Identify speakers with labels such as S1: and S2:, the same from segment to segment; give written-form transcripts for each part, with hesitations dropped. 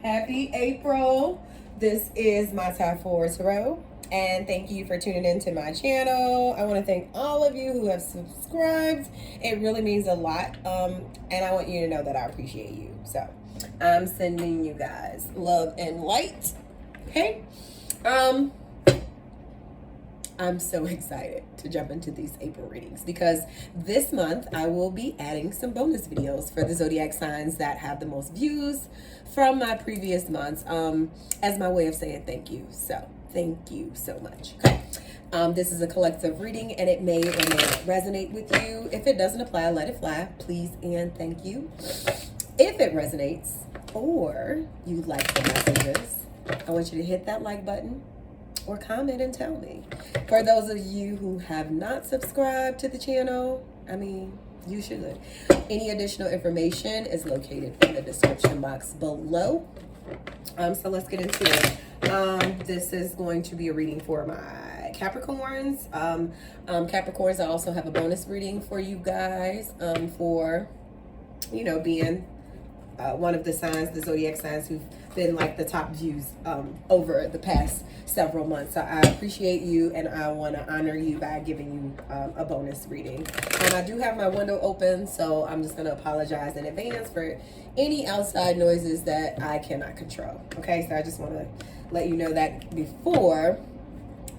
S1: Happy April. This is my top 4 tarot, and thank you for tuning into my channel. I want to thank all of you who have subscribed. It really means a lot, and I want you to know that I appreciate you. So I'm sending you guys love and light. Okay. I'm so excited to jump into these April readings because this month I will be adding some bonus videos for the zodiac signs that have the most views from my previous months, as my way of saying thank you. So thank you so much. Okay. This is a collective reading and it may or may not resonate with you. If it doesn't apply, let it fly. Please and thank you. If it resonates or you like the messages, I want you to hit that like button or comment and tell me. For those of you who have not subscribed to the channel, I mean, you should. Any additional information is located in the description box below. So let's get into it. This is going to be a reading for my Capricorns. Capricorns, I also have a bonus reading for you guys, for, you know, being one of the signs, the zodiac signs who've been like the top views over the past several months. So I appreciate you and I want to honor you by giving you a bonus reading. I do have my window open, so I'm just going to apologize in advance for any outside noises that I cannot control. Okay, so I just want to let you know that before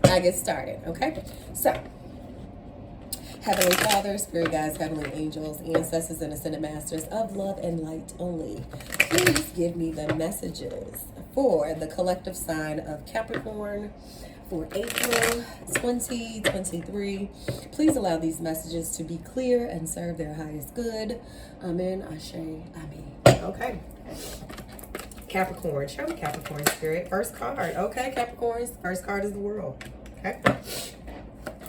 S1: I get started. Okay, so Heavenly Father, Spirit Guides, Heavenly Angels, Ancestors, and Ascended Masters of Love and Light only, please give me the messages for the collective sign of Capricorn for April 2023. Please allow these messages to be clear and serve their highest good. Amen, Ashe, Amen. Okay. Capricorn, show me Capricorn, Spirit. First card. Okay, Capricorns. First card is the World. Okay.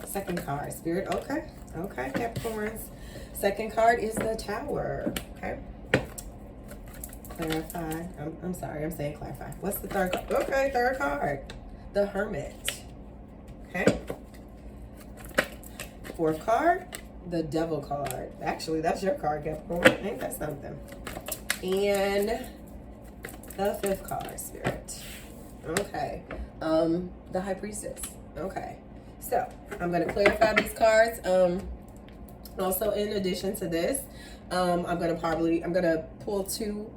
S1: Second card, Spirit. Okay. Okay, Capricorns. Second card is the Tower. Okay. Clarify. I'm sorry, I'm saying clarify. What's the third card? Okay, third card. The Hermit. Okay. Fourth card, the Devil card. Actually, that's your card, Capricorn. Ain't that something? And the fifth card, Spirit. Okay. The High Priestess. Okay. So I'm going to clarify these cards. Also, in addition to this, I'm going to pull 2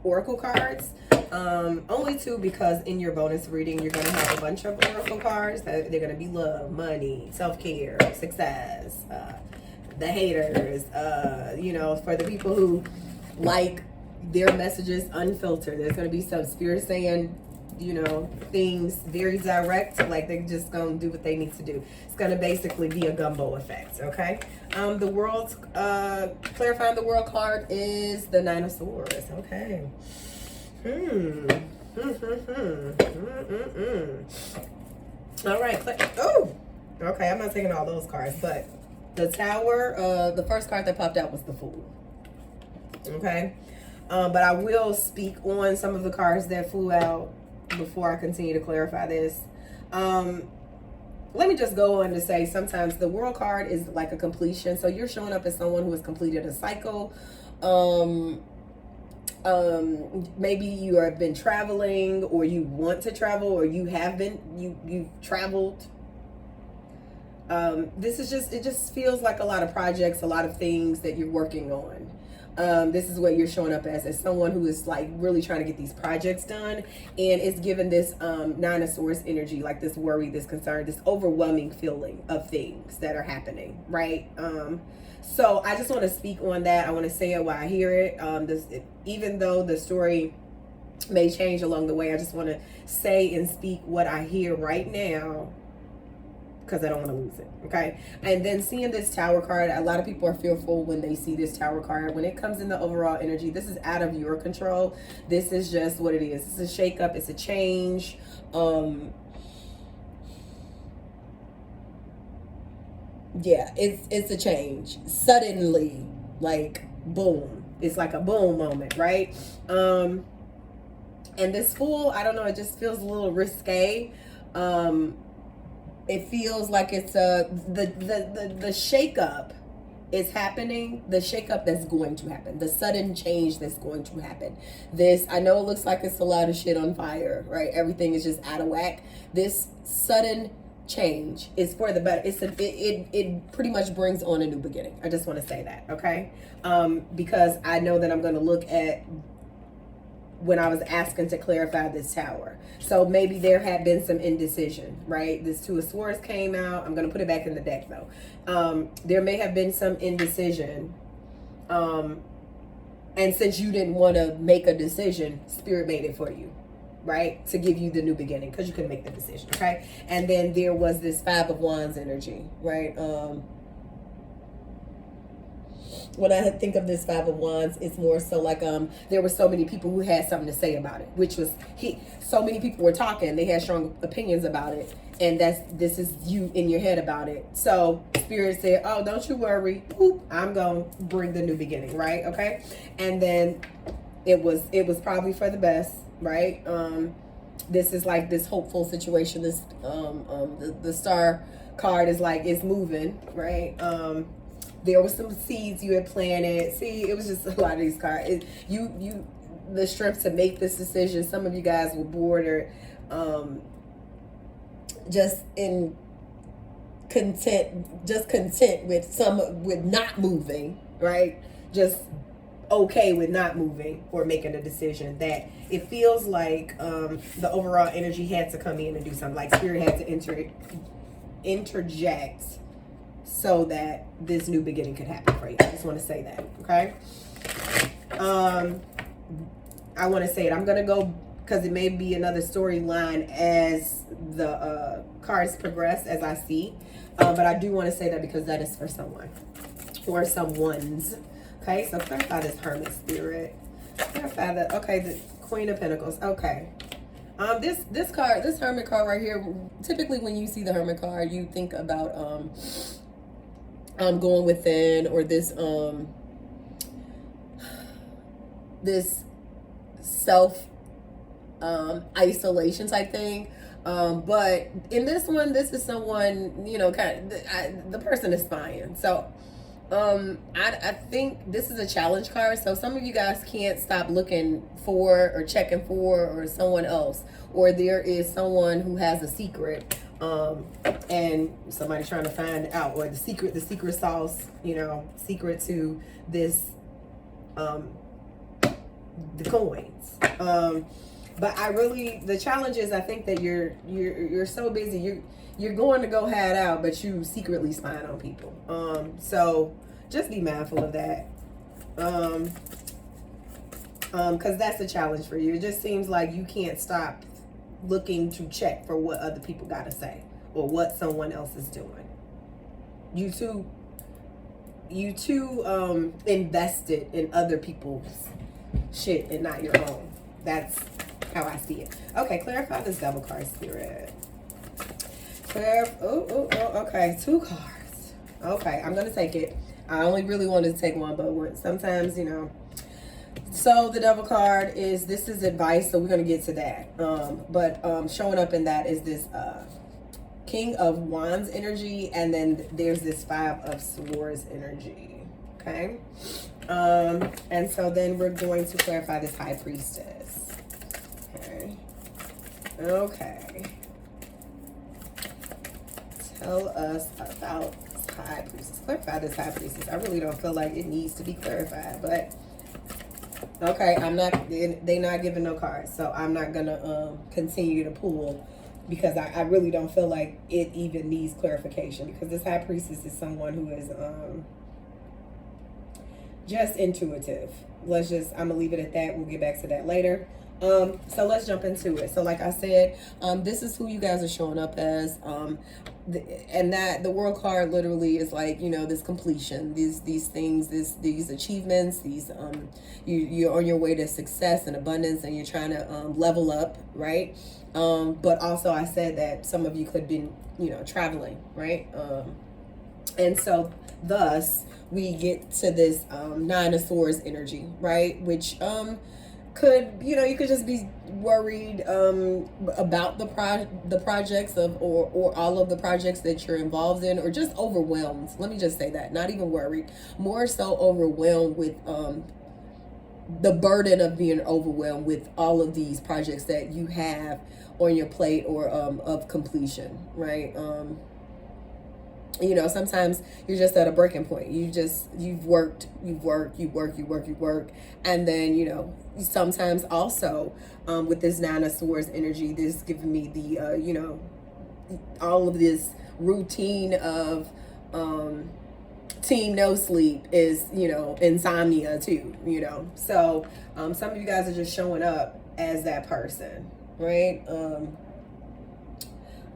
S1: oracle cards. Only 2 because in your bonus reading, you're going to have a bunch of oracle cards. They're going to be love, money, self-care, success, the haters, you know, for the people who like their messages unfiltered. There's going to be some spirit saying, you know, things very direct, like they're just gonna do what they need to do. It's gonna basically be a gumbo effect. Okay. The world, clarifying the world card is the Nine of Swords. Okay. All right. Oh, okay. I'm not taking all those cards, but the Tower, the first card that popped out was the Fool. Okay. But I will speak on some of the cards that flew out before I continue to clarify this. Let me just go on to say sometimes the World card is like a completion. So you're showing up as someone who has completed a cycle. Maybe you have been traveling, or you want to travel, or you have been, you've traveled. This is just, it just feels like a lot of projects, a lot of things that you're working on. This is what you're showing up as someone who is like really trying to get these projects done, and it's given this Nine of Swords energy, like this worry, this concern, this overwhelming feeling of things that are happening, right? So I just want to speak on that. I want to say it while I hear it. Even though the story may change along the way, I just want to say and speak what I hear right now, because I don't want to lose it. Okay. And then seeing this Tower card, a lot of people are fearful when they see this Tower card. When it comes in the overall energy, this is out of your control. This is just what it is. It's a shakeup. It's a change. Yeah, it's a change. Suddenly, like, boom. It's like a boom moment, right? And this Fool, I don't know, it just feels a little risque. It feels like it's the shakeup is happening, the shakeup that's going to happen, the sudden change that's going to happen. This, I know it looks like it's a lot of shit on fire, right? Everything is just out of whack. This sudden change is for the better. It pretty much brings on a new beginning. I just want to say that, okay? Because I know that I'm going to look at when I was asking to clarify this tower. So maybe there had been some indecision, right? This Two of Swords came out. I'm going to put it back in the deck though. There may have been some indecision. And since you didn't want to make a decision, Spirit made it for you, right? To give you the new beginning because you couldn't make the decision, okay? And then there was this Five of Wands energy, right? When I think of this Five of Wands, it's more so like there were so many people who had something to say about it, which was so many people were talking, they had strong opinions about it, and this is you in your head about it. So Spirit said, oh, don't you worry, I'm gonna bring the new beginning, right? Okay. And then it was probably for the best, right? This is like this hopeful situation. This the star card is like it's moving, right? There were some seeds you had planted. See, it was just a lot of these cards. The strength to make this decision. Some of you guys were bored or just content with not moving, right? Just okay with not moving or making a decision. That it feels like the overall energy had to come in and do something. Like Spirit had to interject so that this new beginning could happen for you. I just want to say that, okay? I want to say it. I'm going to go, because it may be another storyline as the cards progress, as I see. But I do want to say that because that is for someone. Or someone's. Okay, so clarify this Hermit Spirit. Clarify that. Okay, the Queen of Pentacles. Okay. This card, this Hermit card right here, typically when you see the Hermit card, you think about going within, or this this self isolation type thing. But in this one, this is someone, you know, kind of the person is spying. So I think this is a challenge card. So some of you guys can't stop looking for or checking for or someone else, or there is someone who has a secret, and somebody's trying to find out, or the secret sauce, you know, secret to this, the coins. But I really, the challenge is, I think that you're so busy, you're going to go hide out, but you secretly spying on people. So just be mindful of that. Because that's a challenge for you. It just seems like you can't stop looking to check for what other people got to say or what someone else is doing. You too invested in other people's shit and not your own. That's how I see it. Okay, clarify this double card, Spirit. Okay, 2 cards. Okay, I'm gonna take it. I only really wanted to take one, but sometimes, you know. So the double card is, this is advice, so we're gonna get to that. But showing up in that is this King of Wands energy, and then there's this Five of Swords energy. Okay. And so then we're going to clarify this High Priestess. Okay. Tell us about High Priestess. Clarify this High Priestess. I really don't feel like it needs to be clarified, but okay, they're not giving no cards, so I'm not gonna continue to pull, because I really don't feel like it even needs clarification, because this High Priestess is someone who is just intuitive. I'm gonna leave it at that. We'll get back to that later. So let's jump into it. So like I said, this is who you guys are showing up as, and that the World card literally is like, you know, this completion, these things, these achievements, you're on your way to success and abundance, and you're trying to level up, right? But also I said that some of you could be, you know, traveling, right? And so thus we get to this Nine of Swords energy, right? Which could, you could just be worried about the projects or all of the projects that you're involved in, or just overwhelmed. Let me just say that, not even worried, more so overwhelmed with the burden of being overwhelmed with all of these projects that you have on your plate, or of completion, right? Sometimes you're just at a breaking point. You've worked, and then sometimes also with this Nine of Swords energy, this giving me the all of this routine of team no sleep is insomnia too. So some of you guys are just showing up as that person, right?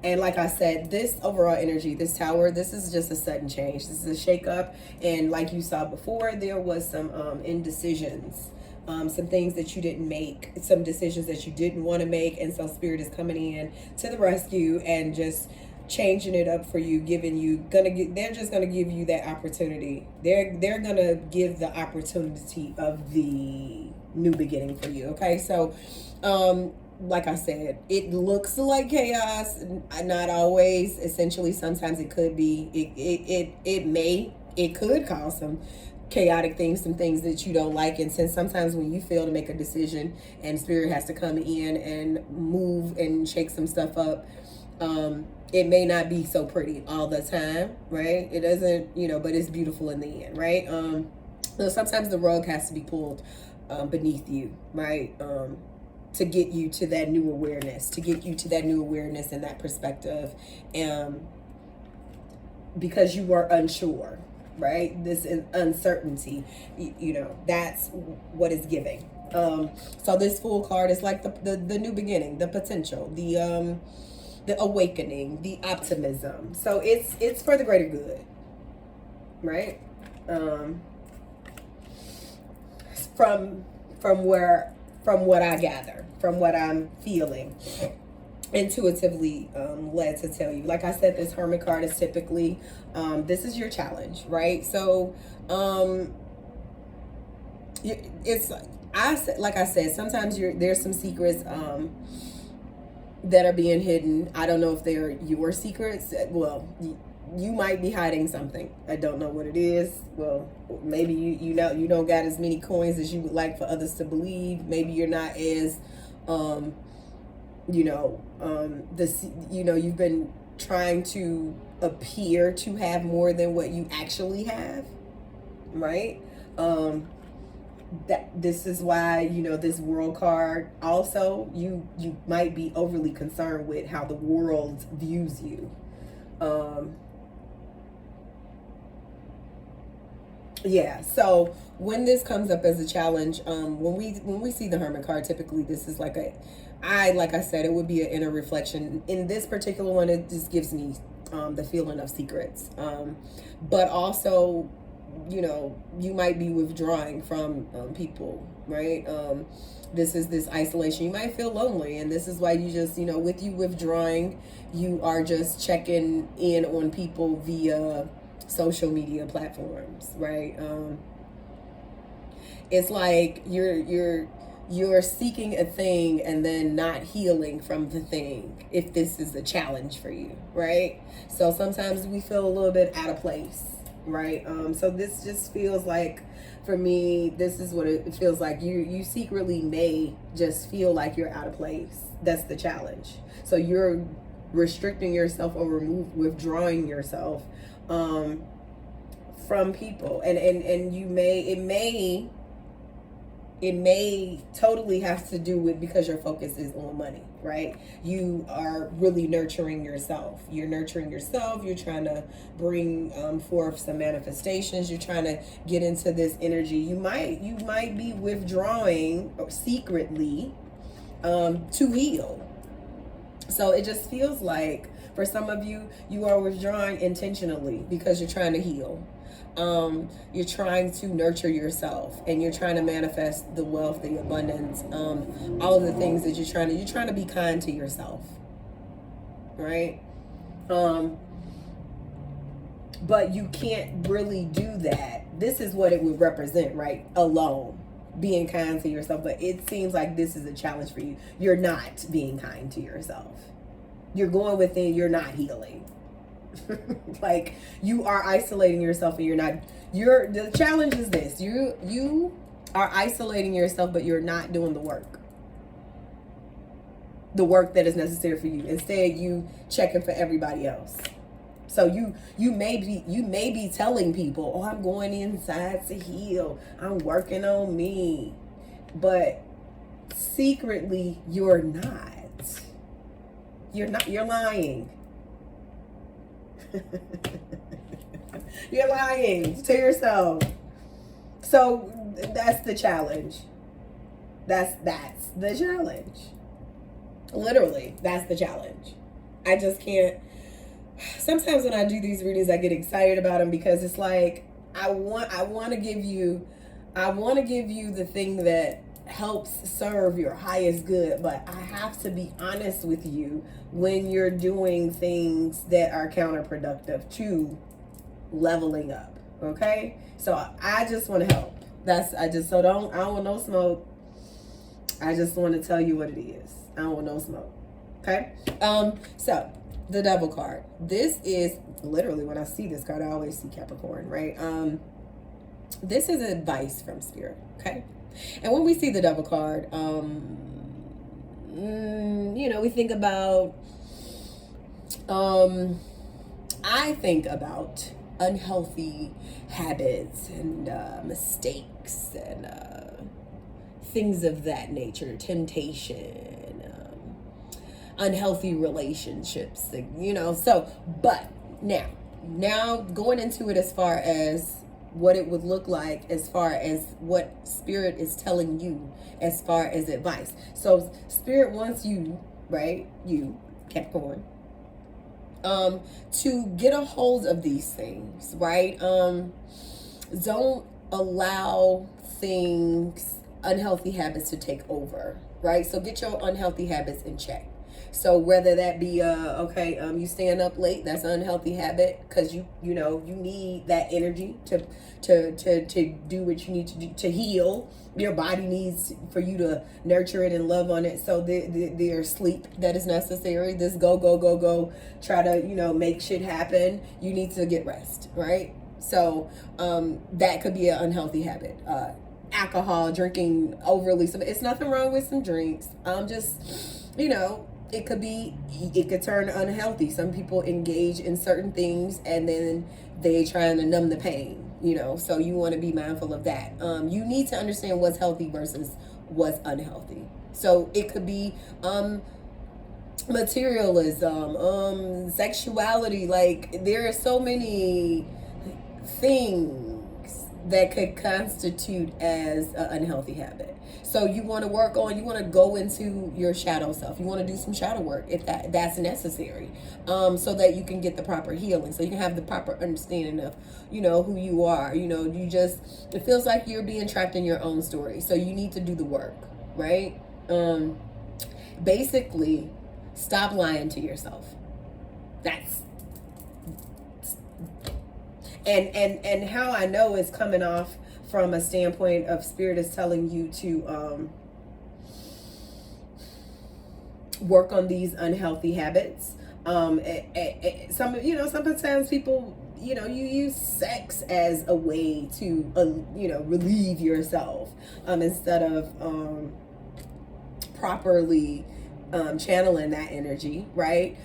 S1: And like I said, this overall energy, this Tower, this is just a sudden change. This is a shake up. And like you saw before, there was some indecisions, some things that you didn't make, some decisions that you didn't want to make. And so Spirit is coming in to the rescue and just changing it up for you, they're just gonna give you that opportunity. They're gonna give the opportunity of the new beginning for you. Okay, so like I said, it looks like chaos, not always. Essentially, sometimes it could be, it could cause some chaotic things, some things that you don't like. And since sometimes when you fail to make a decision and Spirit has to come in and move and shake some stuff up, it may not be so pretty all the time, right? It doesn't, but it's beautiful in the end, right? So sometimes the rug has to be pulled beneath you, right? To get you to that new awareness, and that perspective, because you were unsure, right? This uncertainty, that's what it's giving. So this Fool card is like the new beginning, the potential, the awakening, the optimism. So it's for the greater good, right? From what I gather, from what I'm feeling, intuitively led to tell you. Like I said, this Hermit card is typically, this is your challenge, right? So it's, like I said, sometimes there's some secrets that are being hidden. I don't know if they're your secrets. Well, you might be hiding something. I don't know what it is. Well, maybe you don't got as many coins as you would like for others to believe. Maybe you're not as you've been trying to appear to have more than what you actually have, right? That this is why this World card also, you might be overly concerned with how the world views you. Yeah, so when this comes up as a challenge, when we see the Hermit card, typically this is like I said, it would be an inner reflection. In this particular one, it just gives me the feeling of secrets, but also you might be withdrawing from people, right? This is this isolation. You might feel lonely, and this is why you just with you withdrawing, you are just checking in on people via social media platforms, right? It's like you're seeking a thing and then not healing from the thing, if this is a challenge for you, right? So sometimes we feel a little bit out of place, right? So this just feels like, for me, this is what it feels like. You secretly may just feel like you're out of place. That's the challenge. So you're restricting yourself or withdrawing yourself from people, and it may totally have to do with, because your focus is on money, right? You are really nurturing yourself. You're nurturing yourself. You're trying to bring forth some manifestations. You're trying to get into this energy. You might be withdrawing secretly to heal. So it just feels like, for some of you, you are withdrawing intentionally because you're trying to heal. You're trying to nurture yourself, and you're trying to manifest the wealth, the abundance, all of the things that you're trying to be kind to yourself, right? But you can't really do that. This is what it would represent, right? Alone. being kind to yourself, but it seems like this is a challenge for you. You're not being kind to yourself. You're going within, you're not healing. Like, you are isolating yourself and the challenge is this. You are isolating yourself, but you're not doing the work. The work that is necessary for you. Instead, you checking for everybody else. So you may be telling people, "Oh, I'm going inside to heal. I'm working on me," but secretly you're not. You're not. You're lying. You're lying to yourself. So that's the challenge. That's the challenge. Literally, that's the challenge. I just can't. Sometimes when I do these readings, I get excited about them because it's like I want to give you the thing that helps serve your highest good, but I have to be honest with you when you're doing things that are counterproductive to leveling up. Okay, so I just want to help. I don't want no smoke. I just want to tell you what it is. I don't want no smoke. Okay. So the Devil card. This is literally, when I see this card, I always see Capricorn, right? This is advice from Spirit. Okay. And when we see the Devil card, we think about, I think about unhealthy habits and mistakes and things of that nature, temptation, unhealthy relationships, but now going into it as far as what it would look like, as far as what Spirit is telling you as far as advice. So Spirit wants you, right, you Capricorn, to get a hold of these things, right? Don't allow unhealthy habits to take over, right? So get your unhealthy habits in check. So whether that be you stand up late, that's an unhealthy habit because you need that energy to do what you need to do to heal. Your body needs for you to nurture it and love on it. So there's sleep that is necessary. This go try to make shit happen. You need to get rest, right? So that could be an unhealthy habit. Alcohol, drinking overly. So it's nothing wrong with some drinks. It could turn unhealthy. Some people engage in certain things and then they trying to numb the pain, so you want to be mindful of that. You need to understand what's healthy versus what's unhealthy. So it could be materialism, sexuality. Like, there are so many things that could constitute as an unhealthy habit. So you want to go into your shadow self. You want to do some shadow work if that's necessary, so that you can get the proper healing, so you can have the proper understanding of, who you are. It feels like you're being trapped in your own story. So you need to do the work, right? Basically, stop lying to yourself. That's and how I know it's coming off from a standpoint of Spirit is telling you to work on these unhealthy habits. Sometimes people, you use sex as a way to relieve yourself, instead of properly channeling that energy, right?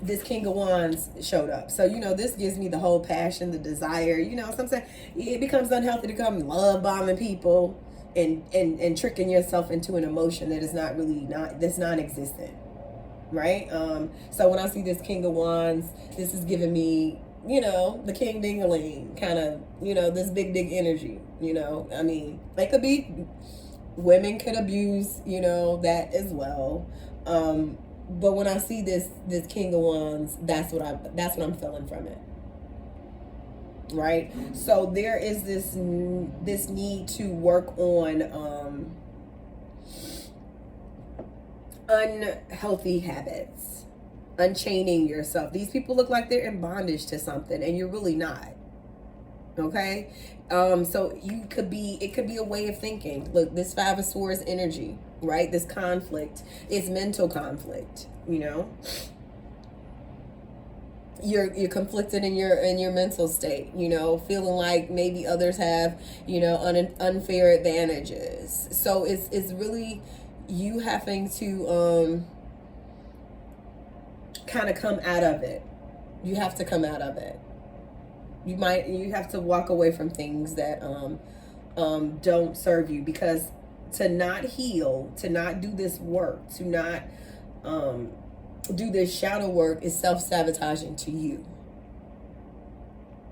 S1: This King of Wands showed up. So, this gives me the whole passion, the desire. Sometimes it becomes unhealthy to come love bombing people and tricking yourself into an emotion that is that's non-existent, right? So when I see this King of Wands, this is giving me, the King Dingaling kind of, this big energy, they could be, women could abuse, that as well. But when I see this King of Wands, that's what I'm feeling from it, right? So there is this need to work on unhealthy habits, unchaining yourself. These people look like they're in bondage to something, and you're really not. Okay. So it could be a way of thinking. Look, this Five of Swords energy, right? This conflict is mental conflict, you know. You're conflicted in your mental state, you know, feeling like maybe others have, you know, unfair advantages. So it's really you having to kind of come out of it. You have to come out of it. You have to walk away from things that don't serve you, because to not heal, to not do this work, to not do this shadow work is self-sabotaging to you.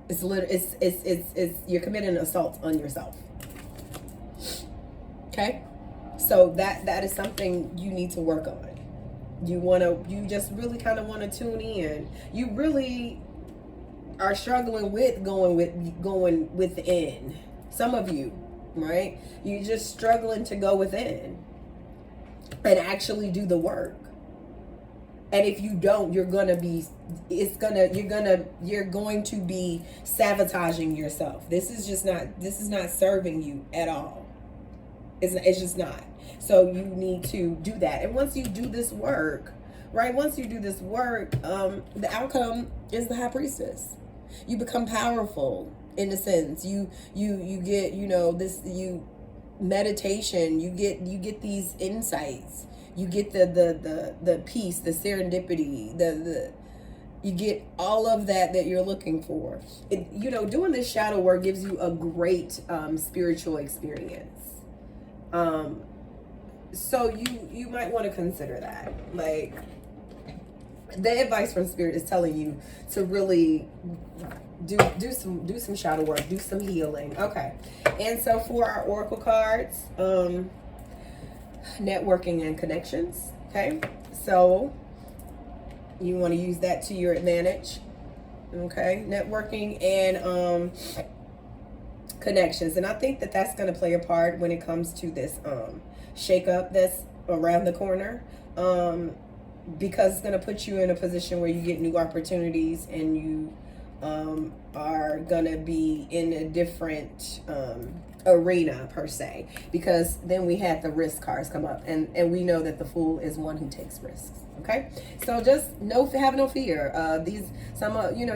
S1: It's literally it's you're committing assault on yourself. Okay, so that is something you need to work on. You just really kind of want to tune in. You really are struggling with going within. Some of you, right? You're just struggling to go within and actually do the work. And if you don't, you're going to be sabotaging yourself. This is not serving you at all. It's just not. So you need to do that. And once you do this work, right? Once you do this work, the outcome is the High Priestess. You become powerful in a sense. You get, you know, meditation, you get these insights. You get the peace, the serendipity, you get all of that you're looking for. You know, doing this shadow work gives you a great spiritual experience. So you might want to consider that. Like, the advice from Spirit is telling you to really do some shadow work, do some healing. Okay. And so for our oracle cards, networking and connections. Okay, so you want to use that to your advantage. Okay, networking and connections, and I think that's going to play a part when it comes to this shakeup that's around the corner, because it's going to put you in a position where you get new opportunities, and you are going to be in a different arena per se, because then we had the risk cards come up, and we know that the Fool is one who takes risks. Okay, so just have no fear. You know,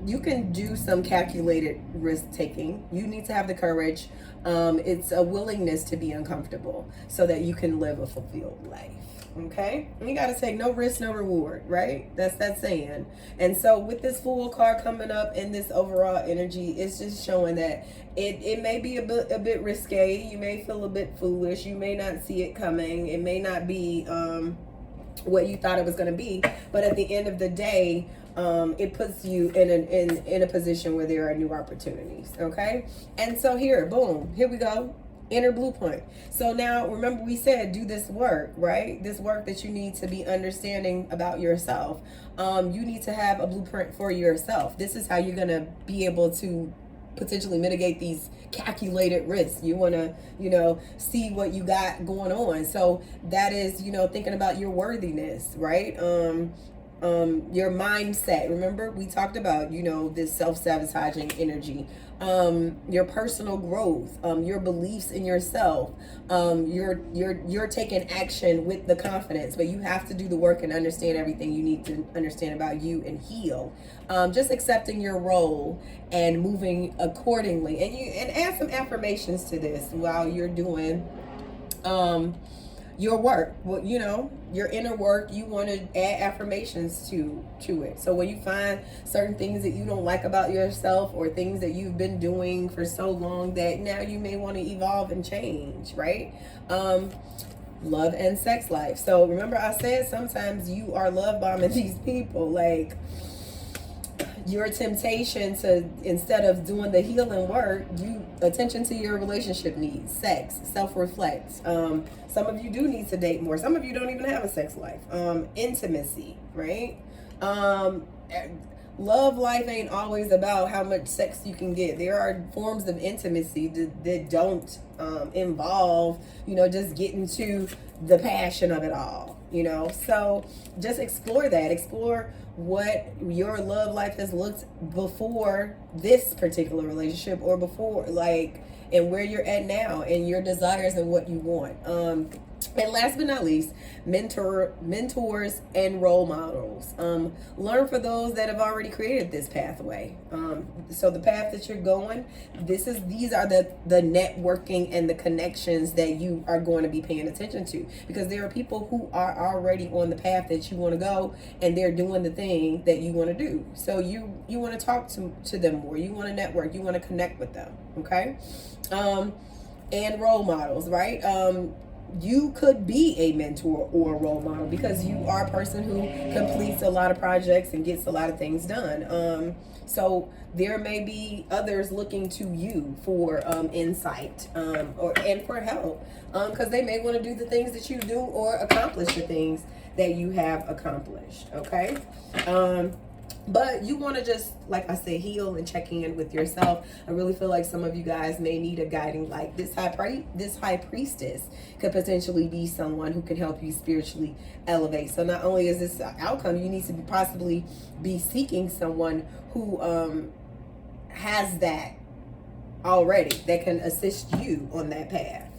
S1: you can do some calculated risk taking. You need to have the courage. It's a willingness to be uncomfortable so that you can live a fulfilled life. Okay, and you got to take no risk, no reward, right? That's that saying. And so with this Fool card coming up in this overall energy, it's just showing that it may be a bit risque. You may feel a bit foolish. You may not see it coming. It may not be what you thought it was going to be. But at the end of the day, it puts you in a position where there are new opportunities. Okay, and so here we go. Inner blueprint. So now remember, we said do this work, right? This work that you need to be understanding about yourself. You need to have a blueprint for yourself. This is how you're gonna be able to potentially mitigate these calculated risks. You want to, you know, see what you got going on. So that is, you know, thinking about your worthiness, right? Your mindset. Remember, we talked about, you know, this self-sabotaging energy. Your personal growth, your beliefs in yourself. You're taking action with the confidence, but you have to do the work and understand everything you need to understand about you and heal. Just accepting your role and moving accordingly. And add some affirmations to this while you're doing your work. Well, you know, your inner work, you want to add affirmations to it. So when you find certain things that you don't like about yourself, or things that you've been doing for so long that now you may want to evolve and change, right? Love and sex life. So remember, I said sometimes you are love bombing these people. Like, your temptation to, instead of doing the healing work, you attention to your relationship needs, sex, self-reflect. Some of you do need to date more. Some of you don't even have a sex life. Intimacy, right? Love life ain't always about how much sex you can get. There are forms of intimacy that don't involve, you know, just getting to the passion of it all. you know? So just explore that. Explore what your love life has looked before this particular relationship, or before, like, and where you're at now, and your desires and what you want. And last but not least, mentors and role models. Learn for those that have already created this pathway. So the path that you're going, these are the networking and the connections that you are going to be paying attention to, because there are people who are already on the path that you want to go, and they're doing the thing that you want to do. So you want to talk to them more. You want to network. You want to connect with them. Okay. And role models, right? You could be a mentor or a role model, because you are a person who completes a lot of projects and gets a lot of things done. So there may be others looking to you for insight, and for help, because they may want to do the things that you do, or accomplish the things that you have accomplished. Okay. But you want to just, like I said, heal and check in with yourself. I really feel like some of you guys may need a guiding light. This high priestess could potentially be someone who can help you spiritually elevate. So not only is this an outcome, you need to possibly be seeking someone who has that already, that can assist you on that path.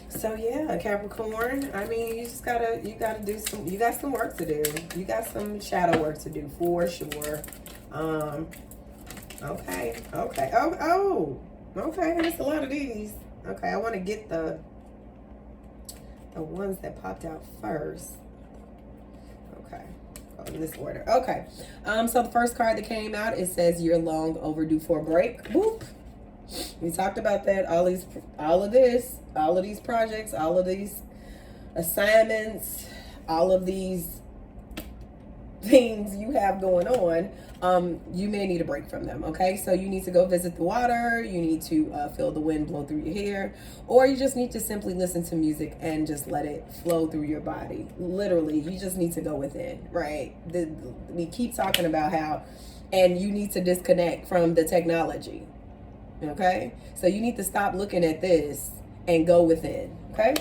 S1: So yeah, Capricorn, I mean, you got some work to do. You got some shadow work to do, for sure. Okay. Okay, there's a lot of these. Okay, I want to get the ones that popped out first. Okay, in this order. Okay, so the first card that came out, it says you're long overdue for a break. Whoop. We talked about that. All of these projects, all of these assignments, all of these things you have going on, you may need a break from them. Okay, so you need to go visit the water. You need to feel the wind blow through your hair, or you just need to simply listen to music and just let it flow through your body. Literally, you just need to go within. Right? We keep talking about how, and you need to disconnect from the technology. Okay, so you need to stop looking at this and go within. Okay,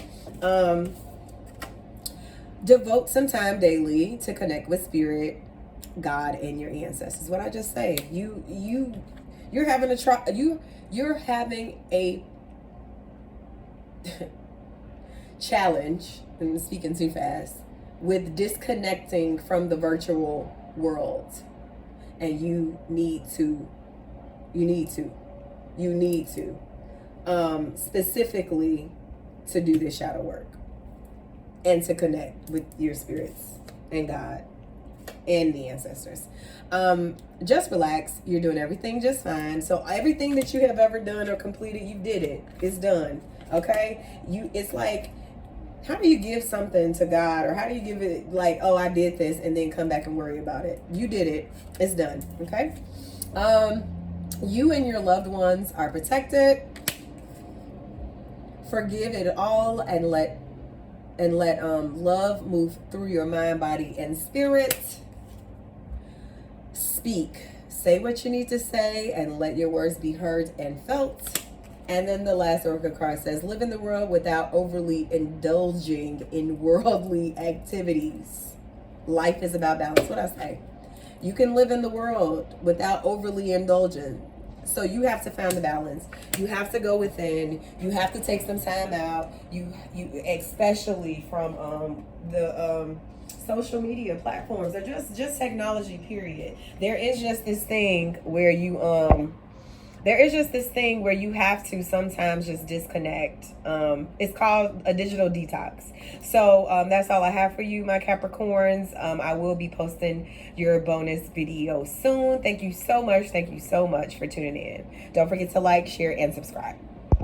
S1: devote some time daily to connect with spirit, God, and your ancestors. What I just say, you're having a challenge. I'm speaking too fast, with disconnecting from the virtual world, and you need to specifically to do this shadow work and to connect with your spirits and God and the ancestors. Just relax. You're doing everything just fine. So everything that you have ever done or completed, you did it. It's done. Okay? It's like, how do you give something to God, or how do you give it, like, oh, I did this, and then come back and worry about it? You did it. It's done. Okay? You and your loved ones are protected. Forgive it all, and let love move through your mind, body, and spirit. Speak. Say what you need to say, and let your words be heard and felt. And then the last oracle card says, live in the world without overly indulging in worldly activities. Life is about balance. What I say? You can live in the world without overly indulging. So you have to find the balance. You have to go within. You have to take some time out. You especially from the social media platforms, or just technology, period. There is just this thing where you have to sometimes just disconnect. It's called a digital detox. So that's all I have for you, my Capricorns. I will be posting your bonus video soon. Thank you so much. Thank you so much for tuning in. Don't forget to like, share, and subscribe.